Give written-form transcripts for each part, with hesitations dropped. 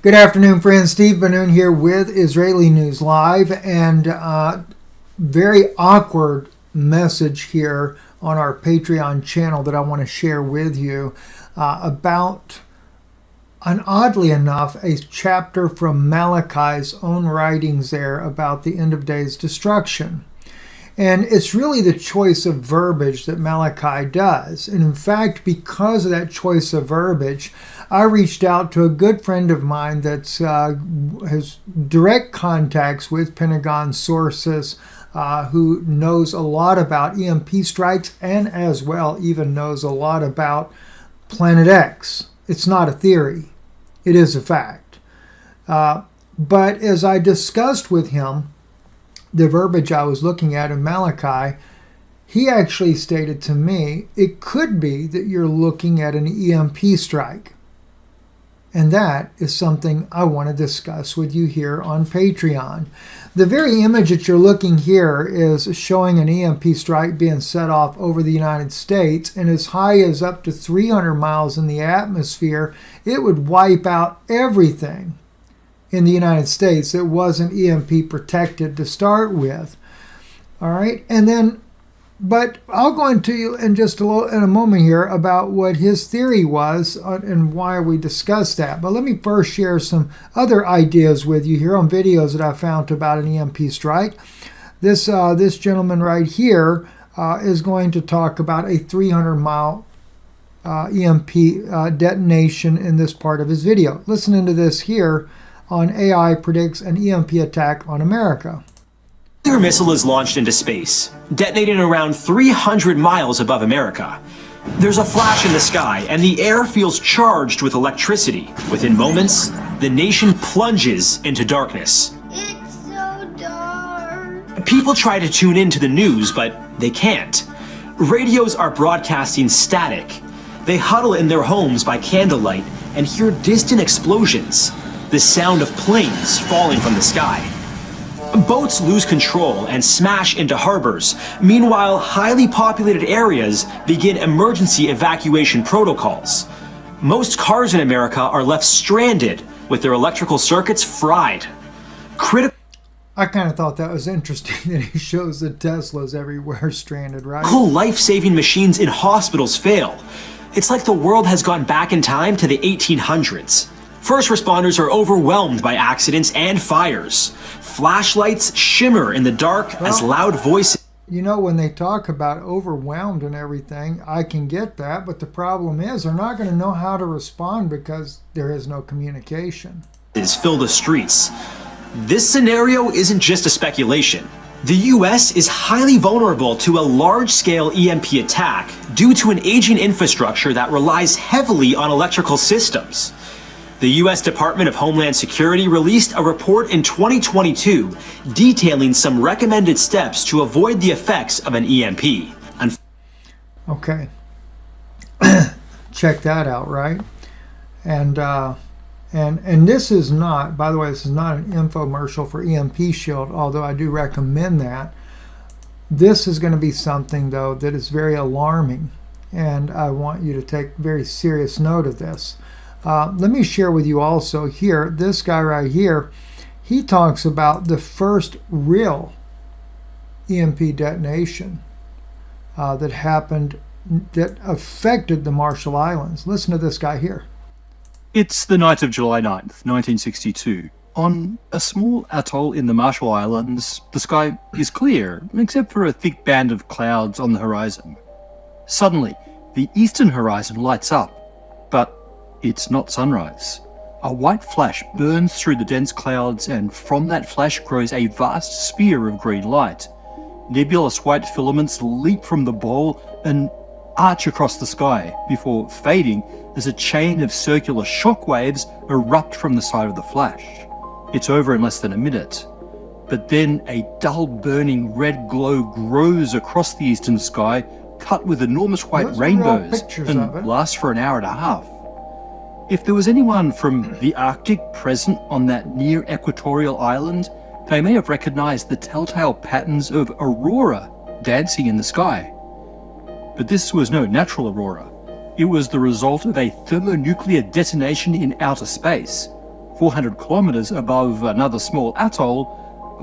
Good afternoon, friends. Steve Benoon here with Israeli News Live, and very awkward message here on our Patreon channel that I want to share with you about, oddly enough, a chapter from Malachi's own writings there about the end of days destruction. And it's really the choice of verbiage that Malachi does. And in fact, because of that choice of verbiage, I reached out to a good friend of mine that has direct contacts with Pentagon sources, who knows a lot about EMP strikes and as well even knows a lot about Planet X. It's not a theory. It is a fact. But as I discussed with him, the verbiage I was looking at in Malachi, he actually stated to me, it could be that you're looking at an EMP strike. And that is something I want to discuss with you here on Patreon. The very image that you're looking here is showing an EMP strike being set off over the United States, and as high as up to 300 miles in the atmosphere, it would wipe out everything in the United States that wasn't EMP protected to start with. All right, and then, but I'll go into you in just in a moment here about what his theory was and why we discussed that. But let me first share some other ideas with you here on videos that I found about an EMP strike. This gentleman right here is going to talk about a 300-mile EMP detonation in this part of his video. Listen into this here on AI predicts an EMP attack on America. Their missile is launched into space, detonating around 300 miles above America. There's a flash in the sky, and the air feels charged with electricity. Within moments, the nation plunges into darkness. It's so dark. People try to tune in to the news, but they can't. Radios are broadcasting static. They huddle in their homes by candlelight and hear distant explosions, the sound of planes falling from the sky. Boats lose control and smash into harbors. Meanwhile, highly populated areas begin emergency evacuation protocols. Most cars in America are left stranded with their electrical circuits fried. I kind of thought that was interesting that he shows the Teslas everywhere stranded, right? Life-saving machines in hospitals fail. It's like the world has gone back in time to the 1800s. First responders are overwhelmed by accidents and fires. Flashlights shimmer in the dark as loud voices. You know, when they talk about overwhelmed and everything, I can get that, but the problem is they're not going to know how to respond because there is no communication. Fill the streets. This scenario isn't just a speculation. The US is highly vulnerable to a large-scale EMP attack due to an aging infrastructure that relies heavily on electrical systems. The U.S. Department of Homeland Security released a report in 2022 detailing some recommended steps to avoid the effects of an EMP. Okay. Check that out, right? And this is not, by the way, this is not an infomercial for EMP Shield, although I do recommend that. This is going to be something, though, that is very alarming, and I want you to take very serious note of this. Let me share with you also here, this guy right here, he talks about the first real EMP detonation that happened, that affected the Marshall Islands. Listen to this guy here. It's the night of July 9th, 1962. On a small atoll in the Marshall Islands, the sky is clear, except for a thick band of clouds on the horizon. Suddenly, the eastern horizon lights up, but it's not sunrise. A white flash burns through the dense clouds, and from that flash grows a vast sphere of green light. Nebulous white filaments leap from the ball and arch across the sky before fading as a chain of circular shock waves erupt from the side of the flash. It's over in less than a minute. But then a dull burning red glow grows across the eastern sky, cut with enormous white rainbows, and lasts for an hour and a half. If there was anyone from the Arctic present on that near equatorial island, they may have recognized the telltale patterns of aurora dancing in the sky. But this was no natural aurora. It was the result of a thermonuclear detonation in outer space. 400 kilometers above another small atoll,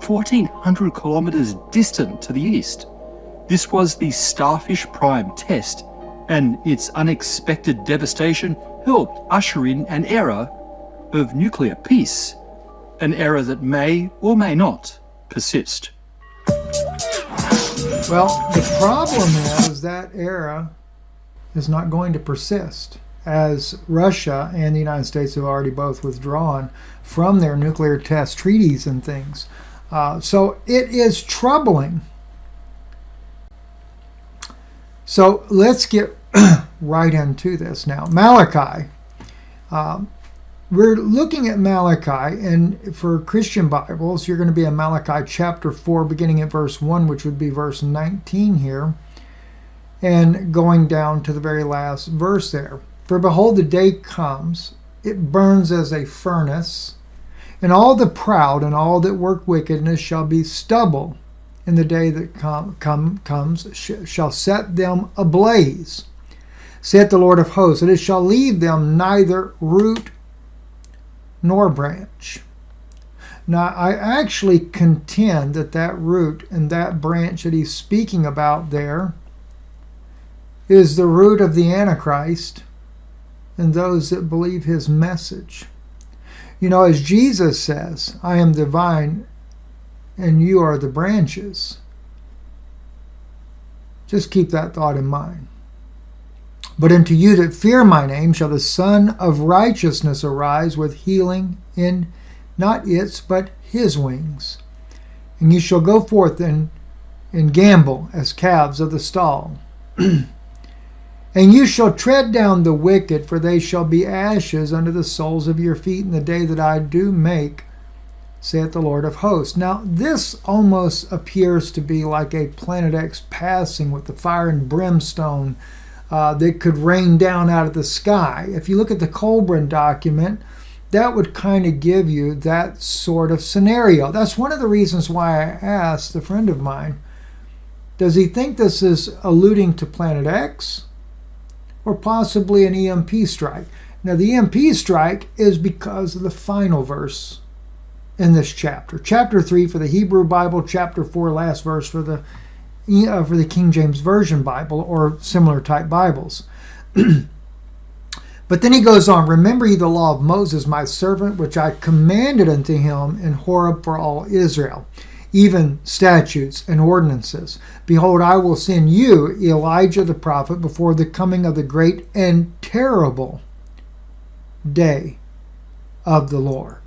1,400 kilometers distant to the east. This was the Starfish Prime test, and its unexpected devastation helped usher in an era of nuclear peace, an era that may or may not persist. Well, the problem is that era is not going to persist, as Russia and the United States have already both withdrawn from their nuclear test treaties and things. So it is troubling. So let's get right into this now. Malachi. We're looking at Malachi, and for Christian Bibles, you're going to be in Malachi chapter 4, beginning at verse 1, which would be verse 19 here, and going down to the very last verse there. For behold, the day comes, it burns as a furnace, and all the proud and all that work wickedness shall be stubble. In the day that comes shall set them ablaze, saith the Lord of hosts, and it shall leave them neither root nor branch. Now, I actually contend that that root and that branch that he's speaking about there is the root of the Antichrist and those that believe his message. You know, as Jesus says, I am the vine and you are the branches. Just keep that thought in mind. But unto you that fear my name shall the Son of Righteousness arise with healing in not its but his wings. And you shall go forth and gambol as calves of the stall. And you shall tread down the wicked, for they shall be ashes under the soles of your feet in the day that I do make, saith the Lord of hosts. Now, this almost appears to be like a Planet X passing with the fire and brimstone that could rain down out of the sky. If you look at the Colburn document, that would kind of give you that sort of scenario. That's one of the reasons why I asked a friend of mine, does he think this is alluding to Planet X or possibly an EMP strike? Now, the EMP strike is because of the final verse in this chapter. Chapter 3 for the Hebrew Bible, chapter 4, last verse for the King James Version Bible or similar type Bibles. But then he goes on, remember ye the law of Moses, my servant, which I commanded unto him in Horeb for all Israel, even statutes and ordinances. Behold, I will send you Elijah the prophet before the coming of the great and terrible day of the Lord.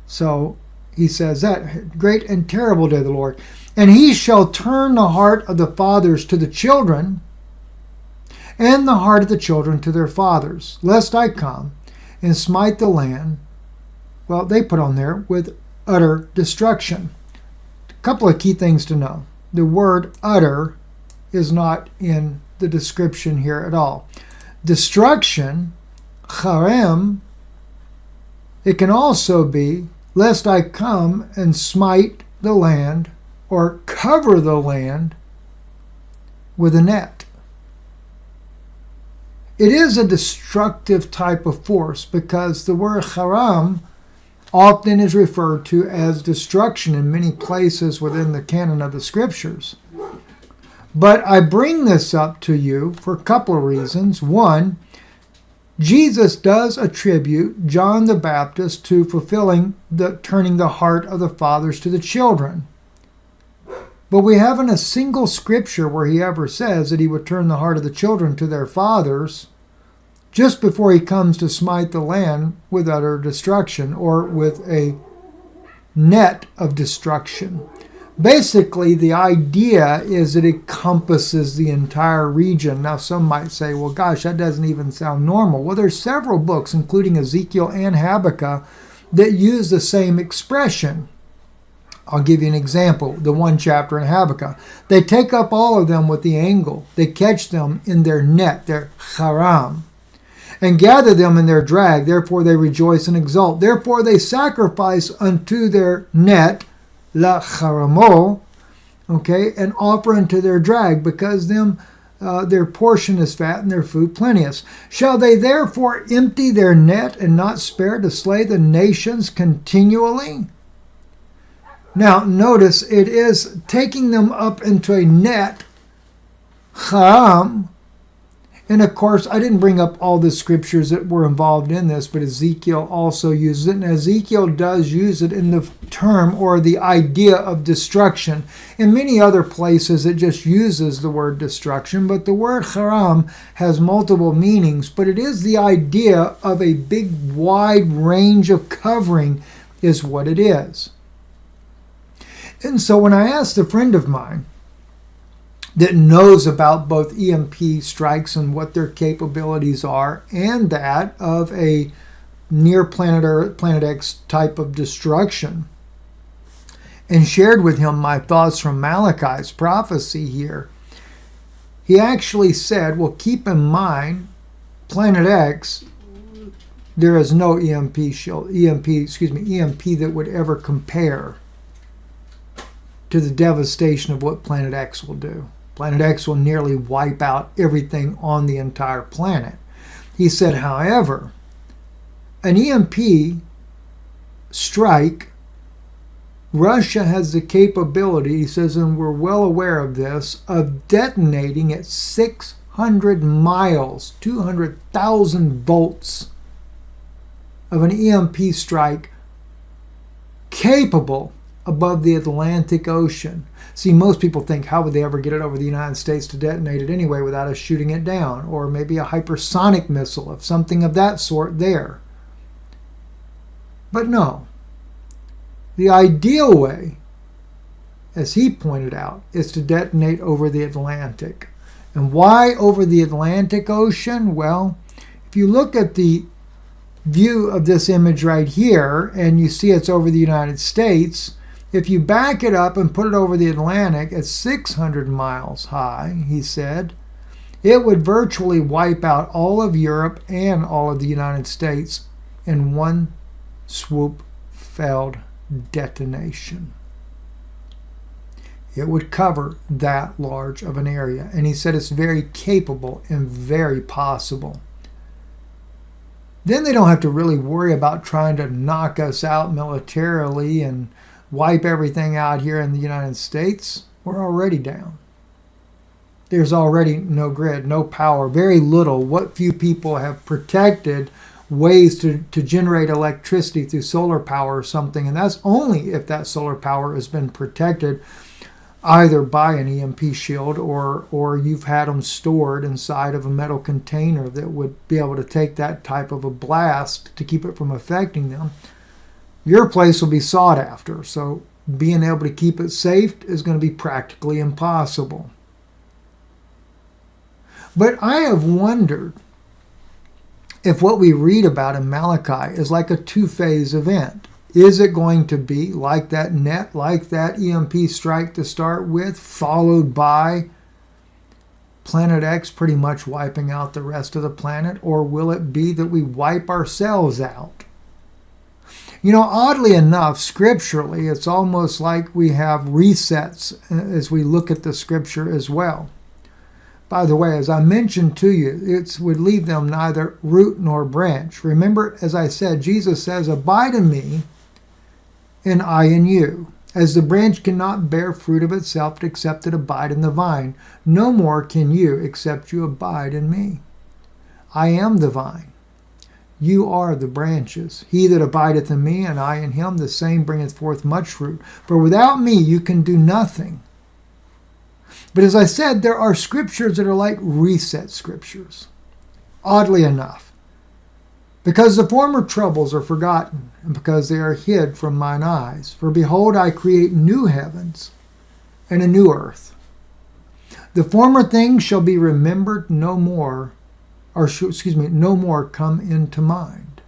So he says that, great and terrible day of the Lord. And he shall turn the heart of the fathers to the children, and the heart of the children to their fathers, lest I come and smite the land, well, they put on there, with utter destruction. A couple of key things to know. The word utter is not in the description here at all. Destruction, charem, it can also be, lest I come and smite the land or cover the land with a net. It is a destructive type of force because the word haram often is referred to as destruction in many places within the canon of the scriptures. But I bring this up to you for a couple of reasons. One, Jesus does attribute John the Baptist to fulfilling turning the heart of the fathers to the children. But we haven't a single scripture where he ever says that he would turn the heart of the children to their fathers just before he comes to smite the land with utter destruction or with a net of destruction. Basically, the idea is it encompasses the entire region. Now, some might say, well, gosh, that doesn't even sound normal. Well, there's several books, including Ezekiel and Habakkuk, that use the same expression. I'll give you an example, the one chapter in Habakkuk. They take up all of them with the angle. They catch them in their net, their haram, and gather them in their drag. Therefore they rejoice and exult. Therefore they sacrifice unto their net, la haramo, okay, and offer unto their drag, because them their portion is fat and their food plenteous. Shall they therefore empty their net and not spare to slay the nations continually? Now, notice it is taking them up into a net, haram. And of course, I didn't bring up all the scriptures that were involved in this, but Ezekiel also uses it. And Ezekiel does use it in the term or the idea of destruction. In many other places, it just uses the word destruction. But the word haram has multiple meanings. But it is the idea of a big, wide range of covering is what it is. And so when I asked a friend of mine that knows about both EMP strikes and what their capabilities are, and that of a near planet Earth, Planet X type of destruction, and shared with him my thoughts from Malachi's prophecy here, he actually said, well, keep in mind, Planet X, there is no EMP that would ever compare to the devastation of what Planet X will do. Planet X will nearly wipe out everything on the entire planet. He said, however, an EMP strike, Russia has the capability, he says, and we're well aware of this, of detonating at 600 miles, 200,000 volts of an EMP strike capable above the Atlantic Ocean. See, most people think, how would they ever get it over the United States to detonate it anyway without us shooting it down? Or maybe a hypersonic missile of something of that sort there. But no. The ideal way, as he pointed out, is to detonate over the Atlantic. And why over the Atlantic Ocean? Well, if you look at the view of this image right here, and you see it's over the United States, if you back it up and put it over the Atlantic at 600 miles high, he said, it would virtually wipe out all of Europe and all of the United States in one swoop failed detonation. It would cover that large of an area. And he said it's very capable and very possible. Then they don't have to really worry about trying to knock us out militarily and wipe everything out here in the United States. We're already down. There's already no grid, no power, very little. What few people have protected ways to generate electricity through solar power or something, and that's only if that solar power has been protected either by an EMP shield or you've had them stored inside of a metal container that would be able to take that type of a blast to keep it from affecting them. Your place will be sought after, so being able to keep it safe is going to be practically impossible. But I have wondered if what we read about in Malachi is like a two-phase event. Is it going to be like that net, like that EMP strike to start with, followed by Planet X pretty much wiping out the rest of the planet? Or will it be that we wipe ourselves out? You know, oddly enough, scripturally, it's almost like we have resets as we look at the scripture as well. By the way, as I mentioned to you, it would leave them neither root nor branch. Remember, as I said, Jesus says, abide in me, and I in you. As the branch cannot bear fruit of itself except it abide in the vine, no more can you except you abide in me. I am the vine. You are the branches. He that abideth in me, and I in him, the same bringeth forth much fruit. For without me you can do nothing. But as I said, there are scriptures that are like reset scriptures, oddly enough. Because the former troubles are forgotten, and because they are hid from mine eyes. For behold, I create new heavens and a new earth. The former things shall be remembered no more, no more come into mind.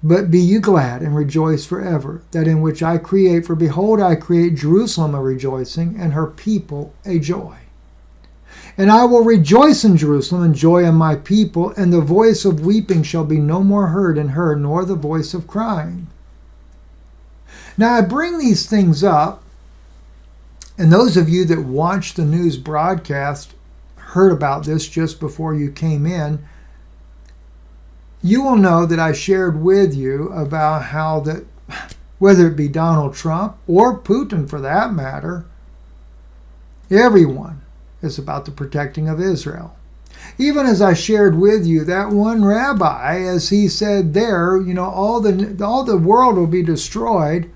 But be you glad and rejoice forever, that in which I create. For behold, I create Jerusalem a rejoicing, and her people a joy. And I will rejoice in Jerusalem, and joy in my people, and the voice of weeping shall be no more heard in her, nor the voice of crying. Now I bring these things up And those of you that watched the news broadcast heard about this just before you came in. You will know that I shared with you about how that, whether it be Donald Trump or Putin for that matter, everyone is about the protecting of Israel. Even as I shared with you that one rabbi, as he said there, all the world will be destroyed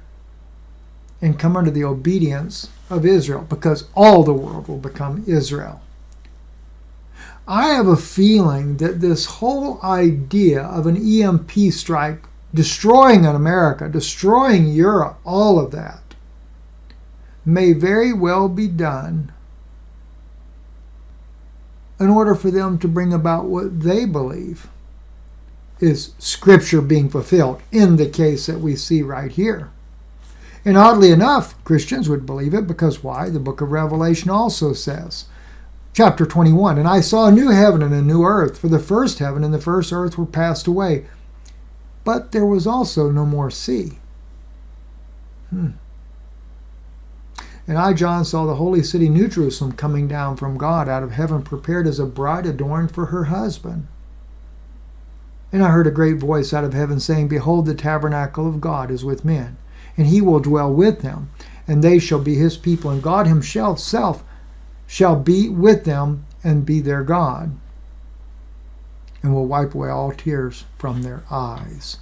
and come under the obedience of Israel, because all the world will become Israel. I have a feeling that this whole idea of an EMP strike destroying America, destroying Europe, all of that, may very well be done in order for them to bring about what they believe is Scripture being fulfilled in the case that we see right here. And oddly enough, Christians would believe it because why? The book of Revelation also says, chapter 21, "And I saw a new heaven and a new earth, for the first heaven and the first earth were passed away. But there was also no more sea." And I, John, saw the holy city, New Jerusalem, coming down from God out of heaven, prepared as a bride adorned for her husband. And I heard a great voice out of heaven saying, "Behold, the tabernacle of God is with men, and he will dwell with them, and they shall be his people, and God himself shall be with them and be their God, and will wipe away all tears from their eyes."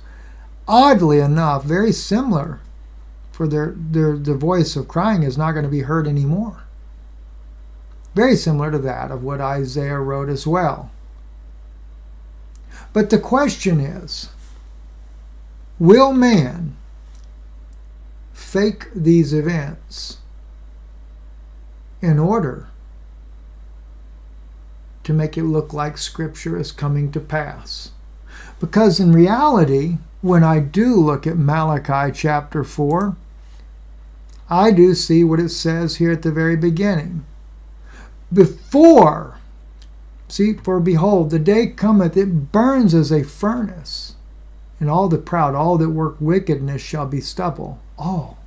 Oddly enough, very similar, for the voice of crying is not going to be heard anymore. Very similar to that of what Isaiah wrote as well. But the question is, will man fake these events in order to make it look like Scripture is coming to pass? Because in reality, when I do look at Malachi chapter 4, I do see what it says here at the very beginning. For behold, the day cometh, it burns as a furnace, and all the proud, all that work wickedness shall be stubble. All.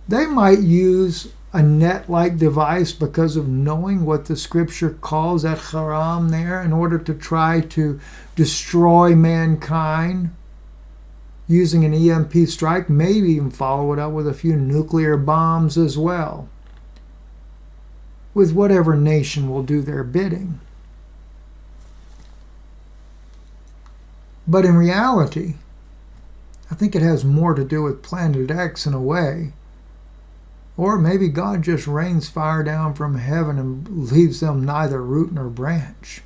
They might use a net-like device because of knowing what the Scripture calls that haram there in order to try to destroy mankind using an EMP strike, maybe even follow it up with a few nuclear bombs as well, with whatever nation will do their bidding. But in reality, I think it has more to do with Planet X in a way. Or maybe God just rains fire down from heaven and leaves them neither root nor branch.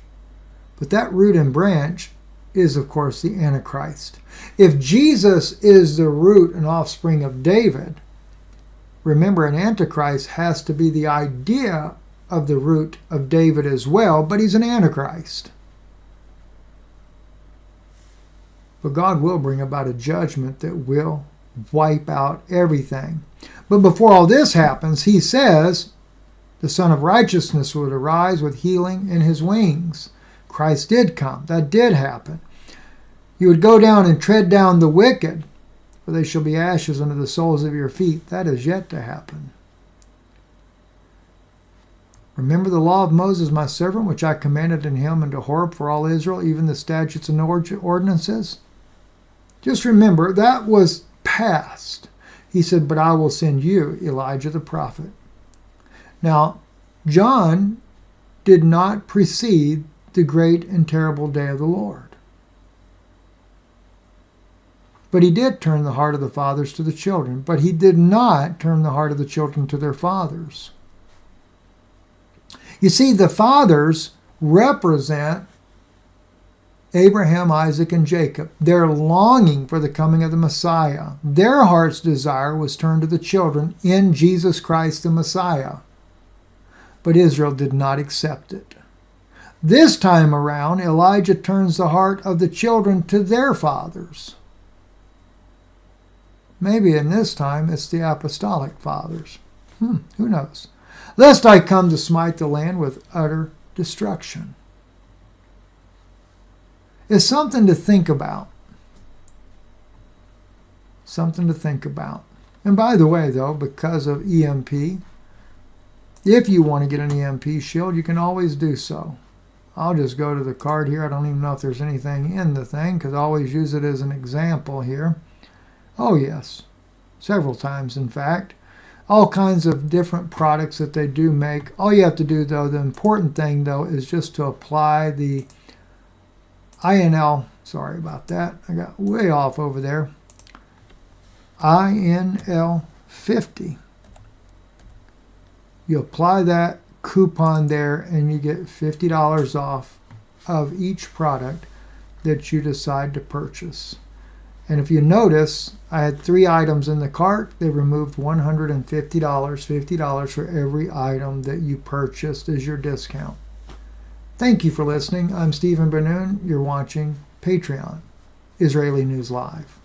But that root and branch is, of course, the Antichrist. If Jesus is the root and offspring of David, remember, an Antichrist has to be the idea of the root of David as well, but he's an Antichrist. But God will bring about a judgment that will wipe out everything. But before all this happens, he says the Son of Righteousness would arise with healing in his wings. Christ did come. That did happen. You would go down and tread down the wicked, for they shall be ashes under the soles of your feet. That is yet to happen. Remember the law of Moses, my servant, which I commanded in him and to Horeb for all Israel, even the statutes and ordinances? Just remember, that was past. He said, but I will send you Elijah the prophet. Now, John did not precede the great and terrible day of the Lord. But he did turn the heart of the fathers to the children. But he did not turn the heart of the children to their fathers. You see, the fathers represent Abraham, Isaac, and Jacob. They're longing for the coming of the Messiah. Their heart's desire was turned to the children in Jesus Christ the Messiah. But Israel did not accept it. This time around, Elijah turns the heart of the children to their fathers. Maybe in this time it's the apostolic fathers. Who knows? Lest I come to smite the land with utter destruction. It's something to think about. Something to think about. And by the way, though, because of EMP, if you want to get an EMP shield, you can always do so. I'll just go to the card here. I don't even know if there's anything in the thing because I always use it as an example here. Oh, yes. Several times, in fact. All kinds of different products that they do make. All you have to do, though, the important thing, though, is just to apply the INL. Sorry about that. I got way off over there. INL 50. You apply that coupon there and you get $50 off of each product that you decide to purchase. And if you notice, I had 3 items in the cart. They removed $150, $50 for every item that you purchased as your discount. Thank you for listening. I'm Stephen Benoon. You're watching Patreon, Israeli News Live.